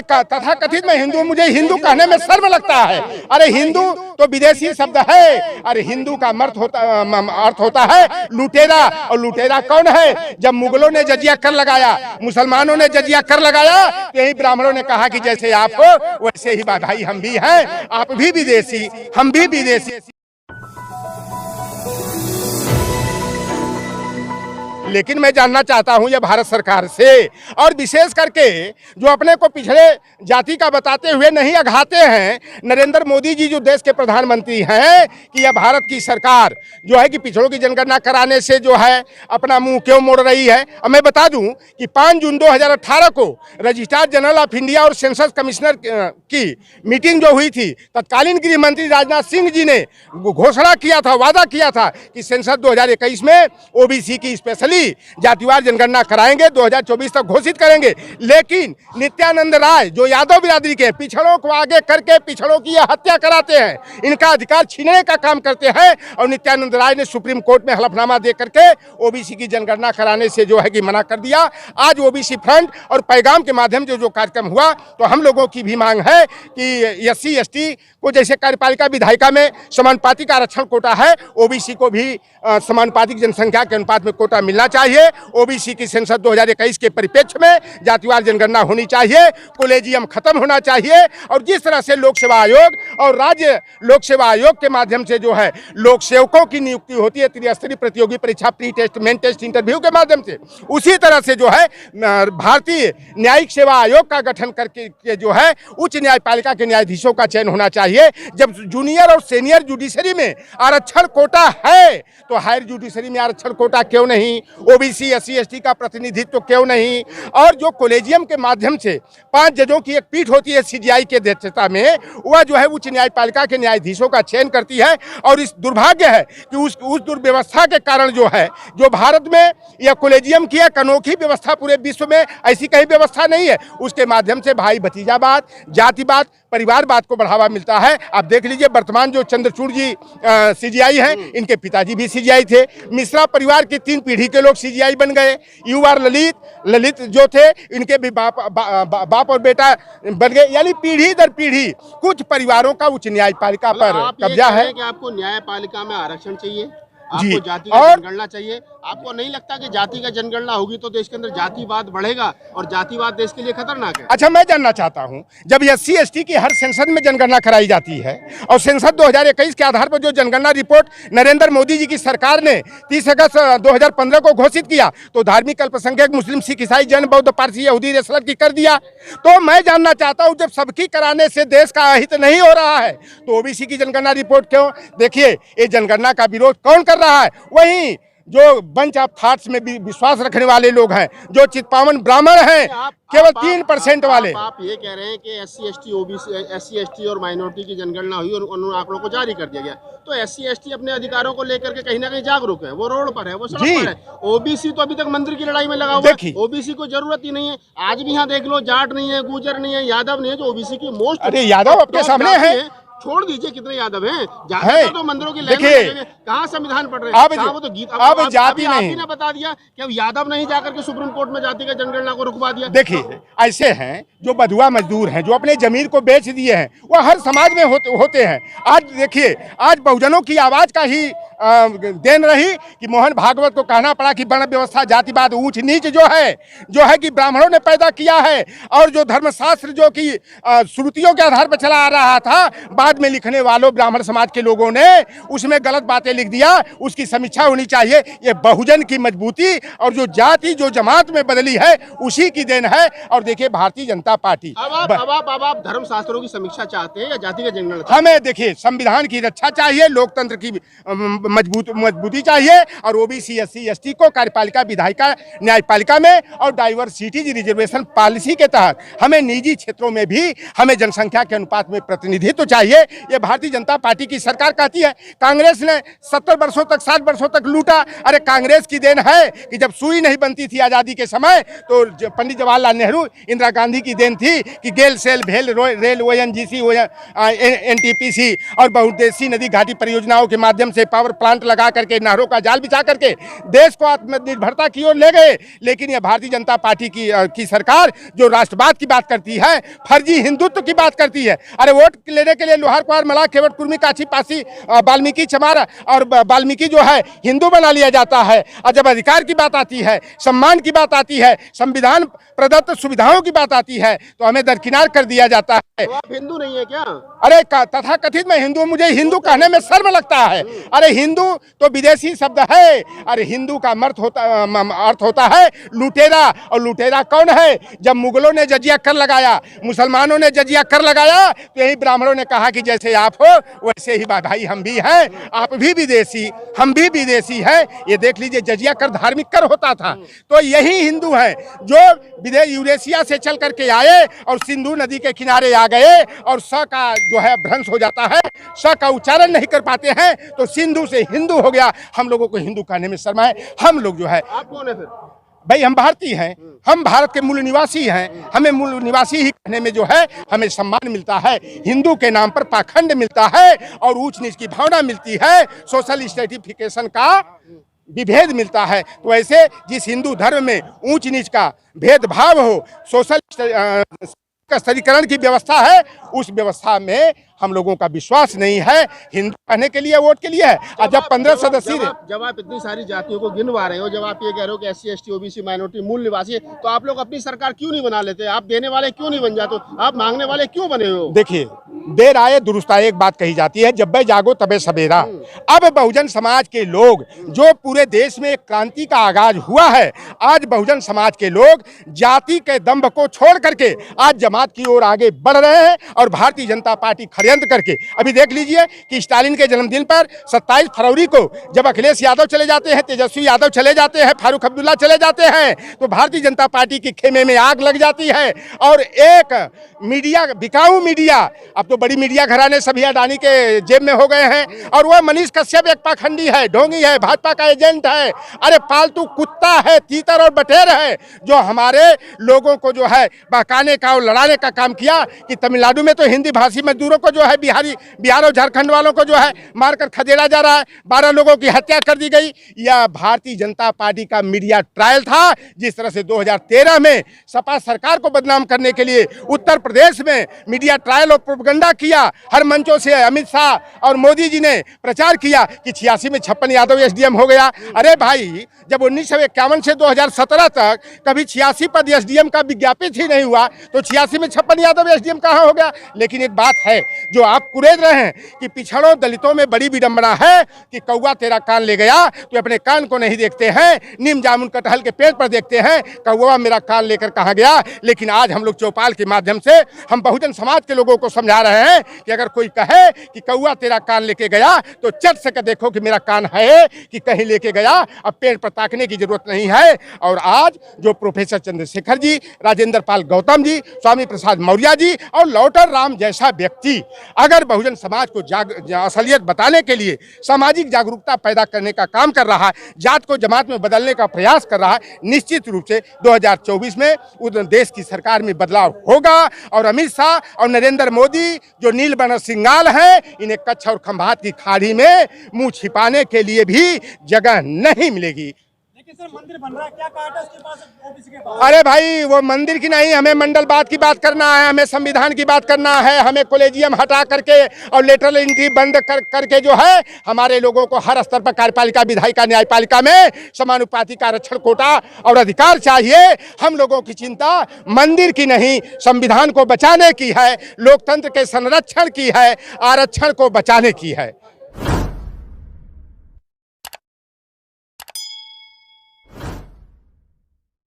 तथाकथित मैं हिंदू, मुझे हिंदू कहने में शर्म लगता है। अरे हिंदू तो विदेशी शब्द है। अरे हिंदू का अर्थ होता है लुटेरा, और लुटेरा कौन है? जब मुगलों ने जजिया कर लगाया, मुसलमानों ने जजिया कर लगाया, तो यही ब्राह्मणों ने कहा कि जैसे आप हो वैसे ही भाई हम भी हैं, आप भी विदेशी हम भी विदेशी। लेकिन मैं जानना चाहता हूं ये भारत सरकार से, और विशेष करके जो अपने को पिछड़े जाति का बताते हुए नहीं अघाते हैं नरेंद्र मोदी जी, जो देश के प्रधानमंत्री हैं, कि यह भारत की सरकार जो है कि पिछड़ों की जनगणना कराने से जो है अपना मुंह क्यों मोड़ रही है। अब मैं बता दूं कि 5 जून 2018 को रजिस्ट्रार जनरल ऑफ इंडिया और सेंसस कमिश्नर की मीटिंग जो हुई थी, तत्कालीन गृह मंत्री राजनाथ सिंह जी ने घोषणा किया था, वादा किया था कि सेंसस 2021 में ओबीसी की स्पेशली जातिवार जनगणना कराएंगे, 2024 तक घोषित करेंगे। लेकिन नित्यानंद राय जो यादव बिरादरी के पिछड़ों को आगे करके पिछड़ों की हत्या कराते हैं, इनका अधिकार छीनने का काम करते हैं, और नित्यानंद राय ने सुप्रीम कोर्ट में हलफनामा दे करके ओबीसी की जनगणना कराने से जो है कि मना कर दिया। आज ओबीसी फ्रंट और पैगाम के माध्यम से जो कार्यक्रम हुआ, तो हम लोगों की भी मांग है कि SC ST को जैसे कार्यपालिका विधायिका में समानुपातिक आरक्षण कोटा है, ओबीसी को भी समानुपातिक जनसंख्या के अनुपात में कोटा मिलना चाहिए। ओबीसी की सेंसस 2021 के परिप्रेक्ष्य में जातिवार जनगणना होनी चाहिए, कॉलेजियम खत्म होना चाहिए, और जिस तरह से लोक सेवा आयोग और राज्य लोक सेवा आयोग के माध्यम से जो है लोक सेवकों की नियुक्ति होती है त्रिस्तरीय प्रतियोगी परीक्षा, pre test, main test, interview के माध्यम से, उसी तरह से जो है भारतीय न्यायिक सेवा आयोग का गठन करके जो है उच्च न्यायपालिका के न्यायाधीशों का चयन होना चाहिए। जब जूनियर और सीनियर जुडिशरी में आरक्षण कोटा है, तो हायर जुडिशरी में आरक्षण कोटा क्यों नहीं? ओबीसी SC ST का प्रतिनिधित्व क्यों नहीं? और जो कॉलेजियम के माध्यम से 5 जजों की एक पीठ होती है CJI के अध्यक्षता में, वह जो है उच्च न्यायपालिका के न्यायाधीशों का चयन करती है। और इस दुर्भाग्य है कि उस दुर्व्यवस्था के कारण जो है, जो भारत में यह कॉलेजियम की एक अनोखी व्यवस्था, पूरे विश्व में ऐसी कहीं व्यवस्था नहीं है, उसके माध्यम से भाई भतीजावाद, जातिवाद, परिवारवाद को बढ़ावा मिलता है। आप देख लीजिए वर्तमान जो चंद्रचूड़ जी CJI हैं, इनके पिताजी भी CJI थे। मिश्रा परिवार की 3 पीढ़ी के लोग CJI बन गए। UR ललित जो थे, इनके भी बाप और बेटा बन गए। यानी पीढ़ी दर पीढ़ी कुछ परिवारों का उच्च न्यायपालिका पर कब्जा है। कि आपको न्यायपालिका में आरक्षण चाहिए, जी, आपको जाति का जनगणना चाहिए। आपको नहीं लगता कि जाति का जनगणना होगी तो देश के अंदर जातिवाद बढ़ेगा और जातिवाद देश के लिए खतरनाक है? अच्छा, मैं जानना चाहता हूं, जब SC ST की हर सेंसस में जनगणना कराई जाती है, और सेंसस 2021 के आधार पर जो जनगणना रिपोर्ट नरेंद्र मोदी जी की सरकार ने 30 अगस्त 2015 को घोषित किया, तो धार्मिक अल्पसंख्यक मुस्लिम, सिख, ईसाई, जैन, बौद्ध, पारसी, यहूदी, रेसलर की कर दिया। तो मैं जानना चाहता हूं, जब सबकी कराने से देश का अहित नहीं हो रहा है, तो ओबीसी की जनगणना रिपोर्ट क्यों? देखिए, ये जनगणना का विरोध कौन कर रहा है? वही जो बंच ऑफ थॉट्स में भी विश्वास रखने वाले लोग हैं, जो चित्पावन ब्राह्मण हैं, केवल 3% वाले। आप ये कह रहे हैं कि SC ST और माइनॉरिटी की जनगणना हुई और उन आंकड़ों को जारी कर दिया गया, तो SC ST अपने अधिकारों को लेकर के कहीं ना कहीं जागरूक है, वो रोड पर है, वो सड़क पर है। ओबीसी तो अभी तक मंदिर की लड़ाई में लगा हुआ है। ओबीसी को जरूरत ही नहीं है। आज भी यहाँ देख लो, जाट नहीं है, गुर्जर नहीं है, यादव नहीं है, जो ओबीसी की मोस्ट, अरे यादव आपके सामने है, छोड़ दीजिए कितने यादव हैं, ज्यादातर तो मंदिरों की लाइन में कहाँ संविधान पढ़ रहे हैं, वो तो गीत। अब जाति नहीं, आपने बता दिया कि अब यादव नहीं जाकर के सुप्रीम कोर्ट में जाति का जनगणना को रुकवा दिया। देखिए, ऐसे हैं जो बधुआ मजदूर हैं, जो अपने जमीन को बेच दिए हैं, वो हर समाज में होते हैं। आज देखिए, आज बहुजनों की आवाज का ही देन रही कि मोहन भागवत को कहना पड़ा कि वर्ण व्यवस्था, जातिवाद, ऊंच नीच जो है कि ब्राह्मणों ने पैदा किया है, और जो धर्मशास्त्र जो कि श्रुतियों के आधार पर चला आ रहा था, बाद में लिखने वालों ब्राह्मण समाज के लोगों ने उसमें गलत बातें लिख दिया। उसकी समीक्षा होनी चाहिए। ये बहुजन की मजबूती और जो जाति, जो जमात में बदली है, उसी की देन है। और देखिए, भारतीय जनता पार्टी अब आप धर्मशास्त्रों की समीक्षा चाहते हैं या जाति का जनगणना? हमें देखिए, संविधान की रक्षा चाहिए, लोकतंत्र की मजबूती चाहिए, और ओबीसी SC ST को कार्यपालिका, विधायिका, न्यायपालिका में और डाइवर्सिटी रिजर्वेशन पॉलिसी के तहत हमें निजी क्षेत्रों में भी हमें जनसंख्या के अनुपात में प्रतिनिधित्व चाहिए। चाहिए, ये भारतीय जनता पार्टी की सरकार कहती है। कांग्रेस ने 70 वर्षों तक 60 वर्षों तक लूटा। अरे कांग्रेस की देन है कि जब सुई नहीं बनती थी आज़ादी के समय तो पंडित जवाहरलाल नेहरू, इंदिरा गांधी की देन थी कि गेल सेल भेल रेल ONGC NTPC और बहुउद्देशीय नदी घाटी परियोजनाओं के माध्यम से पावर प्लांट लगा करके, नहरों का जाल बिछा करके देश को आत्मनिर्भरता की ओर ले गए। लेकिन यह भारतीय जनता पार्टी की सरकार जो राष्ट्रवाद की बात करती है, फर्जी हिंदुत्व की बात करती है। अरे वोट लेने के लिए लोहार कुमार, मलाह, केवट, कुर्मी, काछी, पासी, वाल्मीकि, चमार और वाल्मीकि जो है हिंदू बना लिया जाता है। और जब अधिकार की बात आती है, सम्मान की बात आती है, संविधान प्रदत्त सुविधाओं की बात आती है तो हमें दरकिनार कर दिया जाता है। तो आप हिंदू नहीं है क्या? अरे तथा कथित मैं हिंदू, मुझे हिंदू कहने में शर्म लगता है। अरे हिंदू तो विदेशी शब्द है। अरे हिंदू का अर्थ होता है लुटेरा। और लुटेरा कौन है? जब मुगलों ने जजिया कर लगाया, मुसलमानों ने जजिया कर लगाया तो यही ब्राह्मणों ने कहा कि जैसे आप हो वैसे ही भाई हम भी हैं, आप भी विदेशी, हम भी विदेशी हैं। ये देख लीजिए, जजिया कर धार्मिक कर होता था। तो यही हिंदू हैं जो यूरेशिया से चल करके आए और सिंधु नदी के किनारे आ गए और स का जो है भ्रंश हो जाता है, स का उच्चारण नहीं कर पाते हैं तो सिंधु से हिंदू हो गया। हम लोगों को हिंदू कहने में शर्म है। हम लोग जो है, आप कौन है फिर? भाई हम भारतीय हैं, हम भारत के मूल निवासी हैं। हमें मूल निवासी ही कहने में जो है हमें सम्मान मिलता है। हिंदू के नाम पर पाखंड मिलता है और ऊंच नीच की भावना मिलती है, सोशल स्ट्रेटिफिकेशन का विभेद मिलता है। तो ऐसे जिस हिंदू धर्म में ऊंच नीच का भेदभाव हो, सोशल स्तरीकरण की व्यवस्था है, उस व्यवस्था में हम लोगों का विश्वास नहीं है। हिंदू कहने के लिए वोट के लिए है। और जब 15 सदस्यीय, जब आप इतनी सारी जातियों को गिनवा रहे हो, जब आप ये कह रहे हो कि SC ST OBC माइनॉरिटी मूल निवासी है, तो आप लोग अपनी सरकार क्यों नहीं बना लेते? आप देने वाले क्यों नहीं बन जाते? आप मांगने वाले क्यों बने हो? देखिए, देर आए दुरुस्त आए एक बात कही जाती है, जब जागो तबे सवेरा। अब बहुजन समाज के लोग, जो पूरे देश में एक क्रांति का आगाज हुआ है, आज बहुजन समाज के लोग जाति के दंभ को छोड़ करके आज जमात की ओर आगे बढ़ रहे हैं। और भारतीय जनता पार्टी षड्यंत्र करके, अभी देख लीजिए कि स्टालिन के जन्मदिन पर 27 फरवरी को जब अखिलेश यादव चले जाते हैं, तेजस्वी यादव चले जाते हैं, फारूक अब्दुल्ला चले जाते हैं, तो भारतीय जनता पार्टी के खेमे में आग लग जाती है। और एक मीडिया, बिकाऊ मीडिया, अब तो बड़ी मीडिया घराने सभी अडानी के जेब में हो गए हैं। और वह मनीष कश्यप एक पाखंडी है, ढोंगी है, भाजपा का एजेंट है। अरे पालतू कुत्ता है, तीतर और बटेर है, जो हमारे लोगों को जो है बहकाने का और लड़ाने का काम किया कि तमिलनाडु में तो हिंदी भाषी मजदूरों को जो है बिहार और झारखंड वालों को जो है मारकर खदेड़ा जा रहा है, 12 लोगों की हत्या कर दी गई। यह भारतीय जनता पार्टी का मीडिया ट्रायल था। जिस तरह से 2013 में सपा सरकार को बदनाम करने के लिए उत्तर प्रदेश में मीडिया ट्रायल और प्रोपेगेंडा किया, हर मंचों से अमित शाह और मोदी जी ने प्रचार किया कि 86 में 56 यादव SDM हो गया। अरे भाई, जब 1951 से 2017 तक कभी 86 पद SDM का विज्ञापित ही नहीं हुआ तो 86 में 56 यादव SDM कहाँ हो गया? लेकिन एक बात है जो आप कुरेद रहे हैं कि पिछड़ों दलितों में बड़ी विडंबना है कि कौवा तेरा कान ले गया तो अपने कान को नहीं देखते हैं, नीम जामुन कटहल के पेड़ पर देखते हैं, कौवा मेरा कान लेकर कहाँ गया। लेकिन आज हम लोग चौपाल के माध्यम से हम बहुजन समाज के लोगों को समझा रहे हैं कि अगर कोई कहे कि कौवा तेरा कान लेके गया तो चट से देखो कि मेरा कान है कि कहीं लेके गया। अब पेड़ पर ताकने की जरूरत नहीं है। और आज जो प्रोफेसर चंद्रशेखर जी, राजेंद्र पाल गौतम जी, स्वामी प्रसाद मौर्य जी और लौटर राम जैसा व्यक्ति अगर बहुजन समाज को असलियत बताने के लिए सामाजिक जागरूकता पैदा करने का काम कर रहा है, जात को जमात में बदलने का प्रयास कर रहा है, निश्चित रूप से 2024 में उस देश की सरकार में बदलाव होगा। और अमित शाह और नरेंद्र मोदी जो नीलबर्न सिंगाल हैं, इन्हें कच्छ और खंभात की खाड़ी में मुंह छिपाने के लिए भी जगह नहीं मिलेगी। सर मंदिर बन रहा है, क्या काट है उसके पास, ओबीसी के पास? अरे भाई, वो मंदिर की नहीं, हमें मंडलवाद की बात करना है, हमें संविधान की बात करना है, हमें कॉलेजियम हटा करके और लेटरल एंट्री बंद करके जो है हमारे लोगों को हर स्तर पर कार्यपालिका, विधायिका, न्यायपालिका में समानुपाती का आरक्षण, कोटा और अधिकार चाहिए। हम लोगों की चिंता मंदिर की नहीं, संविधान को बचाने की है, लोकतंत्र के संरक्षण की है, आरक्षण को बचाने की है।